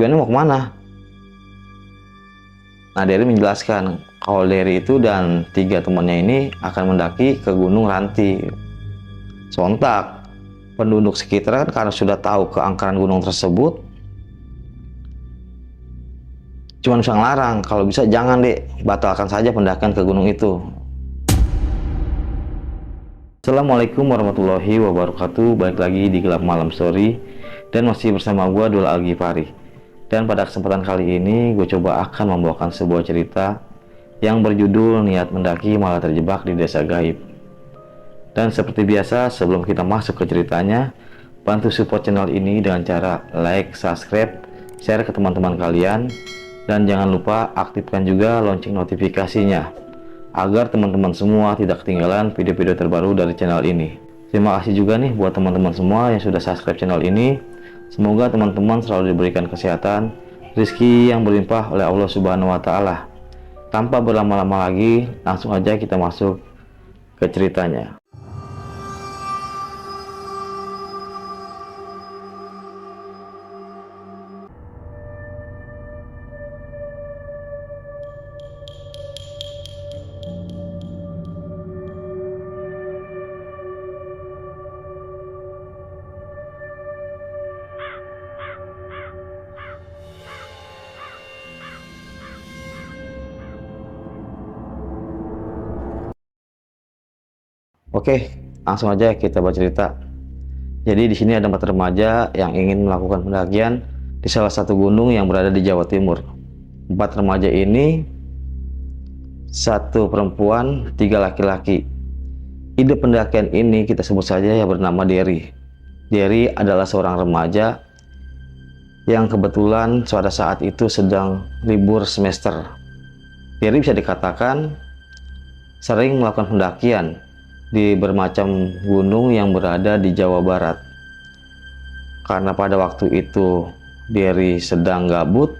tujuannya mau kemana? Nah, Derry menjelaskan kalau Derry itu dan 3 temannya ini akan mendaki ke Gunung Ranti. Sontak, penduduk sekitar kan karena sudah tahu keangkeran gunung tersebut, cuma bisa ngelarang, kalau bisa jangan deh, batalkan saja pendakian ke gunung itu. Assalamualaikum warahmatullahi wabarakatuh. Balik lagi di Gelap Malam Story, dan masih bersama gue Dul Algifari. Dan pada kesempatan kali ini gue coba akan membawakan sebuah cerita yang berjudul Niat Mendaki Malah Terjebak di Desa Gaib. Dan seperti biasa, sebelum kita masuk ke ceritanya, bantu support channel ini dengan cara like, subscribe, share ke teman-teman kalian, dan jangan lupa aktifkan juga lonceng notifikasinya agar teman-teman semua tidak ketinggalan video-video terbaru dari channel ini. Terima kasih juga nih buat teman-teman semua yang sudah subscribe channel ini. Semoga teman-teman selalu diberikan kesehatan, rezeki yang berlimpah oleh Allah Subhanahu wa Ta'ala. Tanpa berlama-lama lagi, langsung aja kita masuk ke ceritanya. Oke, langsung aja kita bercerita. Jadi di sini ada 4 remaja yang ingin melakukan pendakian di salah satu gunung yang berada di Jawa Timur. 4 remaja ini, 1 perempuan, 3 laki-laki. Ide pendakian ini kita sebut saja yang bernama Derry. Derry adalah seorang remaja yang kebetulan pada saat itu sedang libur semester. Derry bisa dikatakan sering melakukan pendakian di bermacam gunung yang berada di Jawa Barat. Karena pada waktu itu Derry sedang gabut,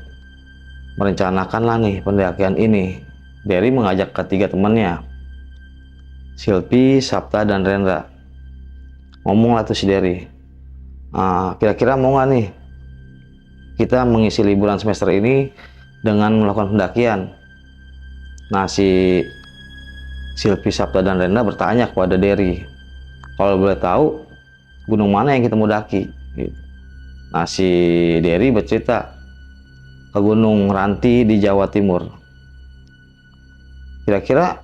merencanakanlah nih pendakian ini. Derry mengajak ketiga temannya, Silpi, Sapta, dan Rendra. Ngomonglah tuh si Derry, kira-kira mau nggak nih kita mengisi liburan semester ini dengan melakukan pendakian? Nah, si Silpi, Sapta, dan Rendra bertanya kepada Derry, kalau boleh tahu gunung mana yang kita mau daki? Nah, si Derry bercerita ke Gunung Ranti di Jawa Timur. Kira-kira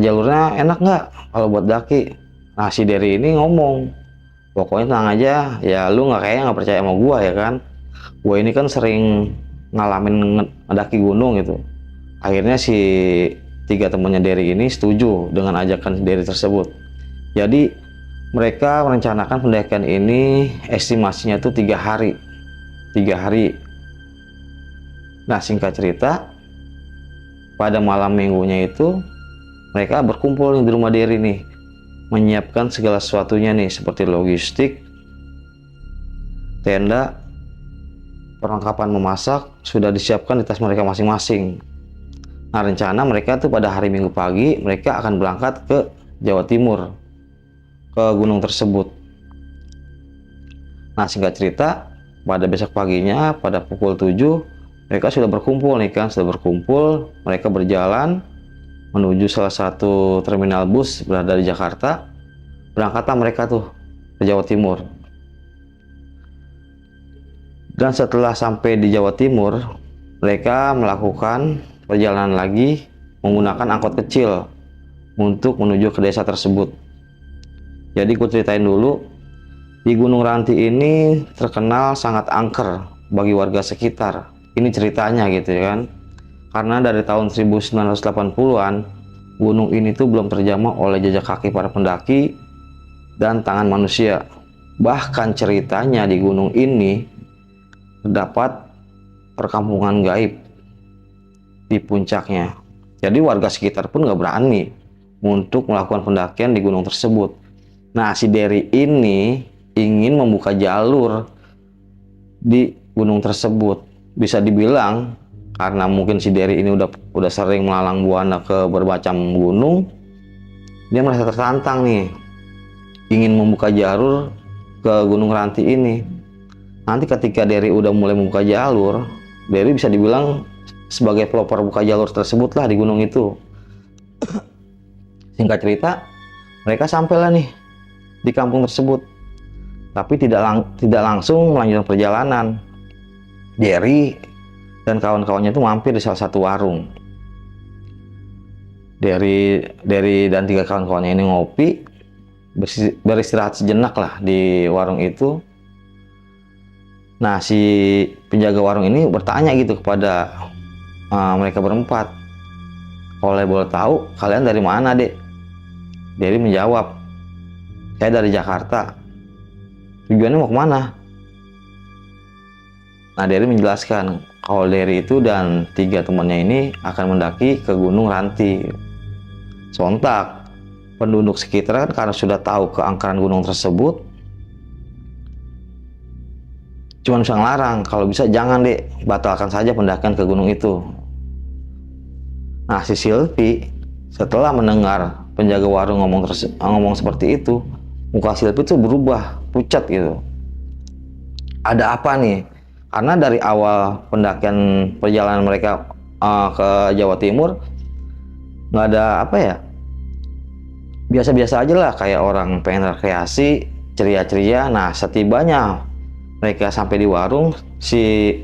jalurnya enak nggak kalau buat daki? Nah, si Derry ini ngomong, pokoknya tenang aja, ya lu kayaknya nggak percaya sama gua ya kan? Gua ini kan sering ngalamin ngedaki gunung gitu. Akhirnya si 3 temannya Derry ini setuju dengan ajakan Derry tersebut. Jadi mereka merencanakan pendakian ini estimasinya tuh 3 hari. 3 hari. Nah, singkat cerita, pada malam minggunya itu mereka berkumpul nih di rumah Derry nih, menyiapkan segala sesuatunya nih, seperti logistik, tenda, perlengkapan memasak sudah disiapkan di tas mereka masing-masing. Nah, rencana mereka tuh pada hari Minggu pagi mereka akan berangkat ke Jawa Timur, ke gunung tersebut. Nah, singkat cerita, pada besok paginya pada pukul 7 mereka sudah berkumpul nih kan, mereka berjalan menuju salah satu terminal bus berada di Jakarta. Berangkatlah mereka tuh ke Jawa Timur. Dan setelah sampai di Jawa Timur, mereka melakukan perjalanan lagi menggunakan angkot kecil untuk menuju ke desa tersebut. Jadi gue ceritain dulu, di Gunung Ranti ini terkenal sangat angker bagi warga sekitar. Ini ceritanya gitu ya kan. Karena dari tahun 1980-an, gunung ini tuh belum terjamah oleh jejak kaki para pendaki dan tangan manusia. Bahkan ceritanya di gunung ini terdapat perkampungan gaib di puncaknya. Jadi warga sekitar pun nggak berani untuk melakukan pendakian di gunung tersebut. Nah, si Derry ini ingin membuka jalur di gunung tersebut. Bisa dibilang karena mungkin si Derry ini udah sering melalang buana ke bermacam gunung, dia merasa tertantang nih, ingin membuka jalur ke Gunung Ranti ini. Nanti ketika Derry udah mulai membuka jalur, Derry bisa dibilang sebagai pelopor buka jalur tersebut lah di gunung itu. Singkat cerita, mereka sampailah nih di kampung tersebut, tapi tidak langsung melanjutkan perjalanan. Derry dan kawan-kawannya itu mampir di salah satu warung. Derry dan 3 kawan-kawannya ini ngopi, beristirahat sejenak lah di warung itu. Nah, si penjaga warung ini bertanya gitu kepada mereka berempat, "Kalau boleh tahu, kalian dari mana, Dek?" Derry menjawab, "Saya dari Jakarta." "Tujuannya mau kemana?" Nah, Derry menjelaskan kalau Derry itu dan 3 temannya ini akan mendaki ke Gunung Ranti. Sontak, penduduk sekitar kan karena sudah tahu keangkeran gunung tersebut, cuma bisa ngelarang, "Kalau bisa jangan, Dek, batalkan saja pendakian ke gunung itu." Nah, si Silvi setelah mendengar penjaga warung ngomong seperti itu, muka Silvi tuh berubah pucat gitu. Ada apa nih? Karena dari awal pendakian perjalanan mereka ke Jawa Timur nggak ada apa ya, biasa-biasa aja lah, kayak orang pengen rekreasi, ceria-ceria. Nah, setibanya mereka sampai di warung, si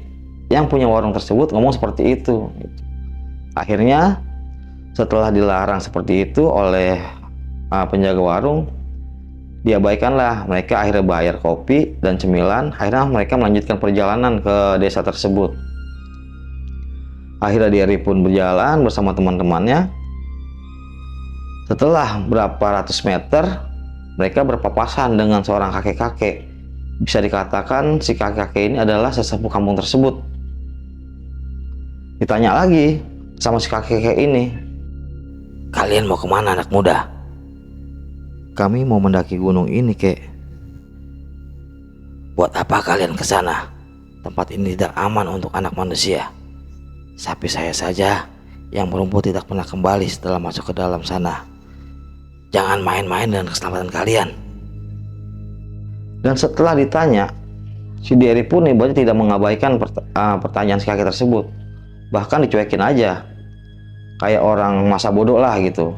yang punya warung tersebut ngomong seperti itu. Akhirnya setelah dilarang seperti itu oleh penjaga warung, diabaikanlah. Mereka akhirnya bayar kopi dan cemilan. Akhirnya mereka melanjutkan perjalanan ke desa tersebut. Akhirnya Derry pun berjalan bersama teman-temannya. Setelah berapa ratus meter, mereka berpapasan dengan seorang kakek-kakek. Bisa dikatakan si kakek-kakek ini adalah sesepuh kampung tersebut. Ditanya lagi sama si kakek-kakek ini, "Kalian mau kemana, anak muda?" "Kami mau mendaki gunung ini, kek." "Buat apa kalian ke sana? Tempat ini tidak aman untuk anak manusia. Sapi saya saja yang merumput tidak pernah kembali setelah masuk ke dalam sana. Jangan main-main dengan keselamatan kalian." Dan setelah ditanya, si Derry pun ibaratnya tidak mengabaikan pertanyaan si kakek tersebut. Bahkan dicuekin aja, kayak orang masa bodoh lah gitu.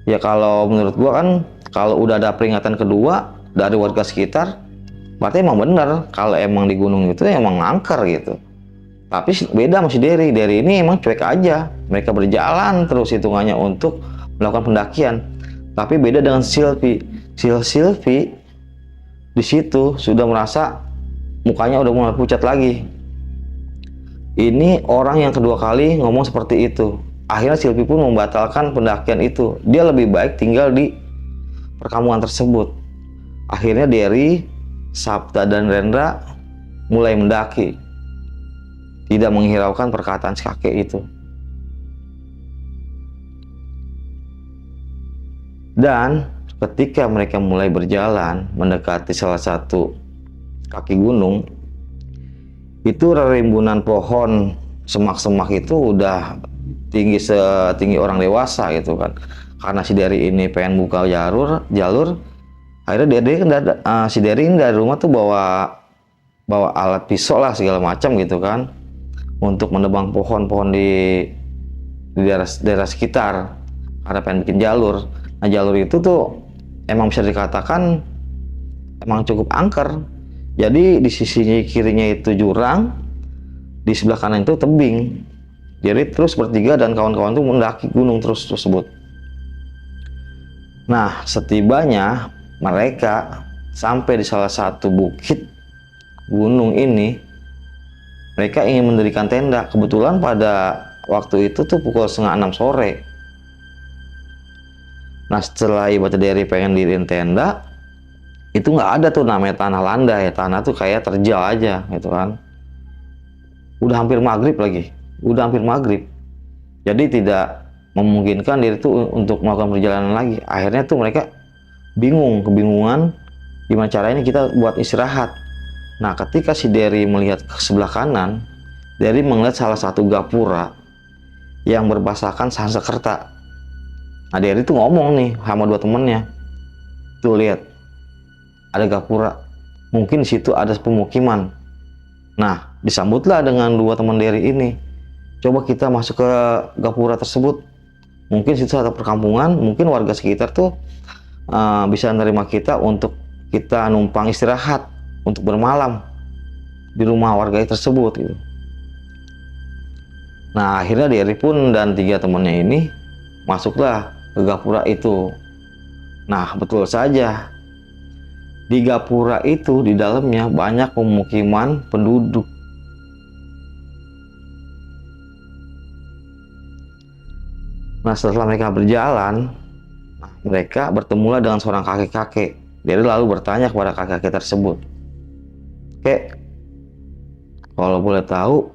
Ya kalau menurut gua kan, kalau udah ada peringatan kedua dari warga sekitar, berarti emang bener kalau emang di gunung itu emang angker gitu. Tapi beda sama si Derry. Derry ini emang cuek aja. Mereka berjalan terus hitungannya untuk melakukan pendakian. Tapi beda dengan Silvi. Silvi di situ sudah merasa mukanya udah mulai pucat lagi. Ini orang yang kedua kali ngomong seperti itu. Akhirnya Silvi pun membatalkan pendakian itu. Dia lebih baik tinggal di perkampungan tersebut. Akhirnya Derry, Sabta, dan Rendra mulai mendaki, tidak menghiraukan perkataan si kakek itu. Dan ketika mereka mulai berjalan mendekati salah satu kaki gunung, itu rimbunan pohon semak-semak itu udah setinggi orang dewasa gitu kan. Karena si Derry ini pengen buka jalur, akhirnya si Derry ini dari rumah tuh bawa alat pisau lah segala macam gitu kan, untuk menebang pohon-pohon di daerah sekitar karena pengen bikin jalur. Nah, jalur itu tuh emang bisa dikatakan emang cukup angker. Jadi di sisi kirinya itu jurang, di sebelah kanan itu tebing. Jadi terus bertiga dan kawan-kawan tuh mendaki gunung tersebut. Nah, setibanya mereka sampai di salah satu bukit gunung ini, mereka ingin mendirikan tenda. Kebetulan pada waktu itu tuh pukul 5:30 sore. Nah, setelah ibadah Derry pengen diriin tenda, itu nggak ada tuh namanya tanah landai. Tanah tuh kayak terjal aja gitu kan. Udah hampir maghrib lagi. Jadi tidak memungkinkan diri tuh untuk melakukan perjalanan lagi. Akhirnya tuh mereka kebingungan gimana caranya kita buat istirahat. Nah, ketika si Derry melihat ke sebelah kanan, Derry melihat salah satu gapura yang berbasahkan Sanskerta. Nah, Derry tuh ngomong nih sama 2 temennya, "Tuh lihat, ada gapura. mungkin di situ ada pemukiman. Nah, disambutlah dengan dua teman Derry ini. Coba kita masuk ke gapura tersebut. Mungkin situ ada perkampungan, mungkin warga sekitar tuh bisa menerima kita untuk kita numpang istirahat untuk bermalam di rumah warga tersebut gitu. Nah, akhirnya Derry pun dan 3 temannya ini masuklah ke gapura itu. Nah, betul saja, di gapura itu di dalamnya banyak pemukiman penduduk. Nah, setelah mereka berjalan, mereka bertemulah dengan seorang kakek-kakek. Derry lalu bertanya kepada kakek-kakek tersebut, "Kek, kalau boleh tahu,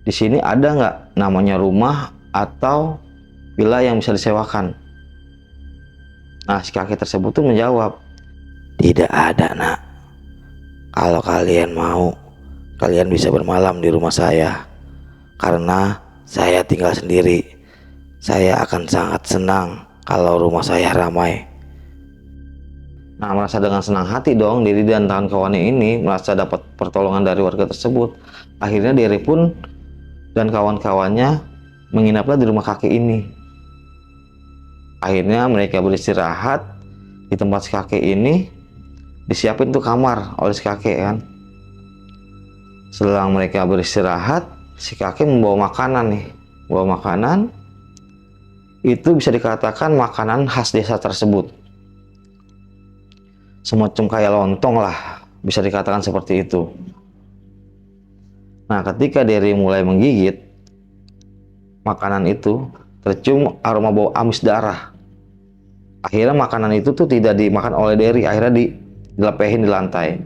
di sini ada nggak namanya rumah atau villa yang bisa disewakan?" Nah, si kakek tersebut tuh menjawab, "Tidak ada, nak. Kalau kalian mau, kalian bisa bermalam di rumah saya. Karena saya tinggal sendiri. Saya akan sangat senang kalau rumah saya ramai." Nah, merasa dengan senang hati dong Derry dan kawan-kawannya ini merasa dapat pertolongan dari warga tersebut. Akhirnya Derry pun dan kawan-kawannya menginaplah di rumah kakek ini. Akhirnya mereka beristirahat di tempat si kakek ini. Disiapin tuh kamar oleh si kakek kan. Setelah mereka beristirahat, si kakek membawa makanan nih. Bawa makanan, itu bisa dikatakan makanan khas desa tersebut. Semacam kayak lontong lah, bisa dikatakan seperti itu. Nah, ketika Derry mulai menggigit makanan itu, tercium aroma bau amis darah. Akhirnya makanan itu tuh tidak dimakan oleh Derry, akhirnya dilepehin di lantai.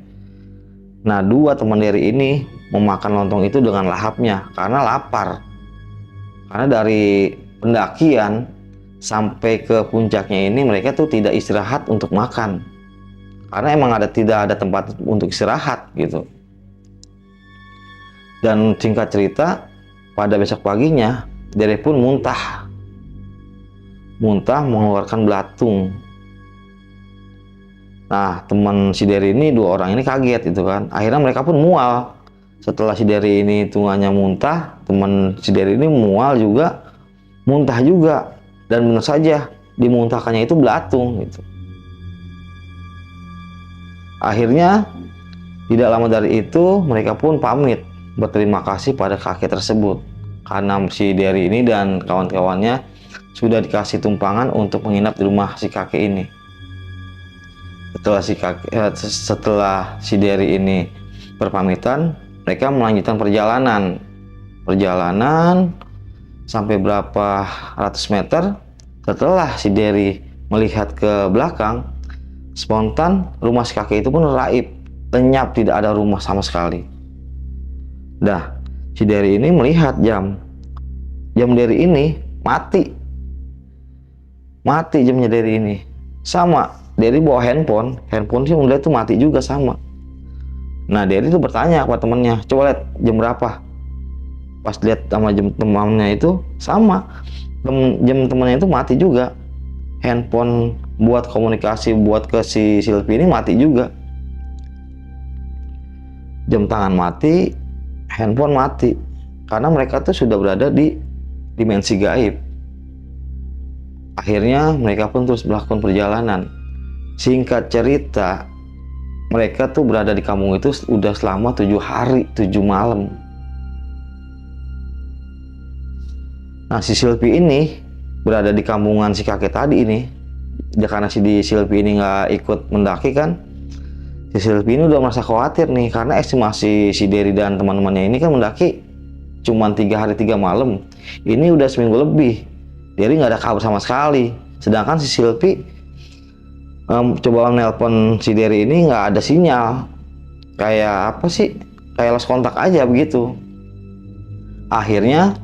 Nah, 2 teman Derry ini memakan lontong itu dengan lahapnya karena lapar. Karena dari pendakian sampai ke puncaknya ini mereka tuh tidak istirahat untuk makan. Karena emang tidak ada tempat untuk istirahat gitu. Dan singkat cerita, pada besok paginya Derry pun muntah mengeluarkan belatung. Nah, teman si Derry ini 2 orang ini kaget gitu kan. Akhirnya mereka pun mual. Setelah si Derry ini tungannya muntah, teman si Derry ini mual juga, muntah juga, dan benar saja dimuntahkannya itu belatung gitu. Akhirnya tidak lama dari itu mereka pun pamit berterima kasih pada kakek tersebut karena si Derry ini dan kawan-kawannya sudah dikasih tumpangan untuk menginap di rumah si kakek ini. Setelah si Derry ini berpamitan, mereka melanjutkan perjalanan sampai berapa ratus meter. Setelah si Derry melihat ke belakang, spontan rumah si kakek itu pun raib, lenyap, tidak ada rumah sama sekali. Dah, si Derry ini melihat jam Derry ini mati jamnya Derry ini. Sama, Derry bawa handphone sih melihat tuh mati juga sama. Nah, Derry tuh bertanya kepada temennya, "Coba lihat jam berapa?" Pas lihat sama jam temannya itu sama, jam temannya itu mati juga. Handphone buat komunikasi buat ke si Silvi ini mati juga. Jam tangan mati, handphone mati. Karena mereka tuh sudah berada di dimensi gaib. Akhirnya mereka pun terus melakukan perjalanan. Singkat cerita, mereka tuh berada di kampung itu udah selama 7 hari 7 malam. Nah, si Silvi ini berada di kampungan si kakek tadi ini. Ya, karena si Silvi ini nggak ikut mendaki kan, si Silvi ini udah merasa khawatir nih karena estimasi si Derry dan teman-temannya ini kan mendaki cuma 3 hari 3 malam. Ini udah seminggu lebih, Derry nggak ada kabar sama sekali. Sedangkan si Silvi coba nelpon si Derry ini nggak ada sinyal, kayak apa sih, kayak lost kontak aja begitu. Akhirnya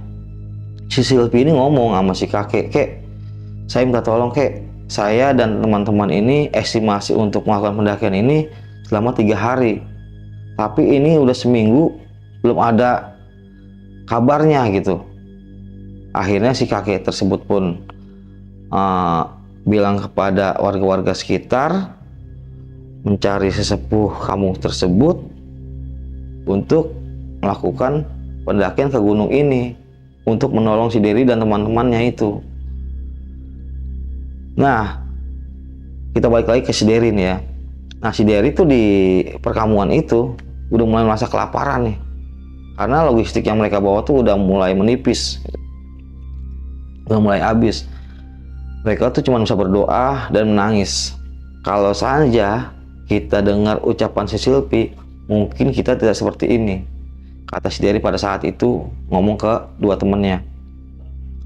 si Silvi ini ngomong sama si kakek, "Kek, saya minta tolong kek, saya dan teman-teman ini estimasi untuk melakukan pendakian ini selama 3 hari. Tapi ini udah seminggu belum ada kabarnya gitu." Akhirnya si kakek tersebut pun bilang kepada warga-warga sekitar mencari sesepuh kampung tersebut untuk melakukan pendakian ke gunung ini untuk menolong si Dery dan teman-temannya itu. Nah, kita balik lagi ke si Dery nih ya. Nah, si Dery tuh di perkampungan itu udah mulai merasa kelaparan nih, karena logistik yang mereka bawa tuh udah mulai menipis, udah mulai habis. Mereka tuh cuma bisa berdoa dan menangis. Kalau saja kita dengar ucapan si Silpi, mungkin kita tidak seperti ini, kata si Dery pada saat itu ngomong ke dua temannya.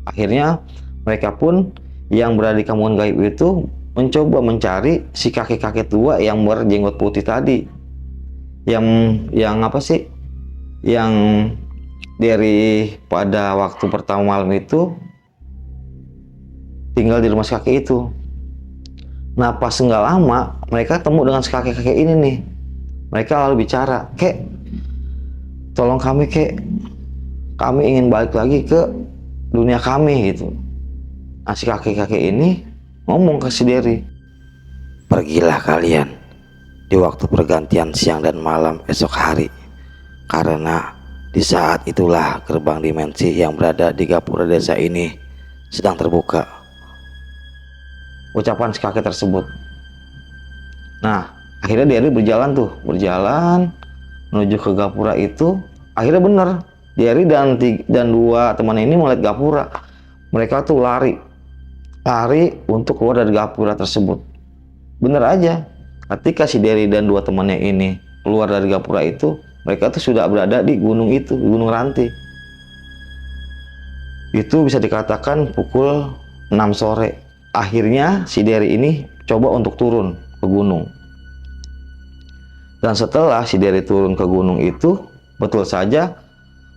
Akhirnya mereka pun yang berada di kampungan gaib itu mencoba mencari si kakek-kakek tua yang berjenggot putih tadi, yang apa sih, yang dari pada waktu pertama malam itu tinggal di rumah si kakek itu. Nah, pas nggak lama mereka temu dengan si kakek-kakek ini nih. Mereka lalu bicara, "Kek, tolong kami kek, kami ingin balik lagi ke dunia kami," gitu. Nah, si kakek-kakek ini ngomong ke si Dery, "Pergilah kalian di waktu pergantian siang dan malam esok hari, karena di saat itulah gerbang dimensi yang berada di gapura desa ini sedang terbuka." Ucapan si kakek tersebut. Nah, akhirnya Dery berjalan menuju ke gapura itu. Akhirnya bener, Dery dan dua temannya ini melihat gapura. Mereka tuh lari untuk keluar dari gapura tersebut. Bener aja, ketika si Dery dan dua temannya ini keluar dari gapura itu, mereka tuh sudah berada di gunung itu, Gunung Ranti. Itu bisa dikatakan pukul 6 sore. Akhirnya si Dery ini coba untuk turun ke gunung. Dan setelah si Dery turun ke gunung itu, betul saja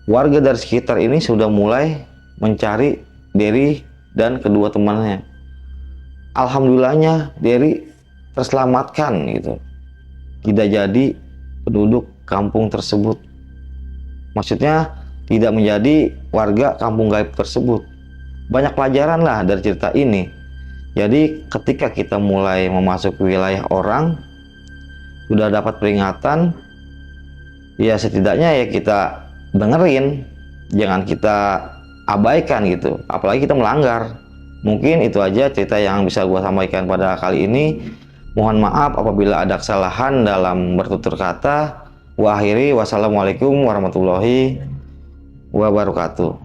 warga dari sekitar ini sudah mulai mencari Dery dan kedua temannya. Alhamdulillahnya Dery terselamatkan gitu. Tidak jadi penduduk kampung tersebut. Maksudnya tidak menjadi warga kampung gaib tersebut. Banyak pelajaran lah dari cerita ini. Jadi ketika kita mulai memasuki wilayah orang, sudah dapat peringatan, ya setidaknya ya kita dengerin, jangan kita abaikan gitu, apalagi kita melanggar. Mungkin itu aja cerita yang bisa gue sampaikan pada kali ini. Mohon maaf apabila ada kesalahan dalam bertutur kata. Wa akhiri, wassalamualaikum warahmatullahi wabarakatuh.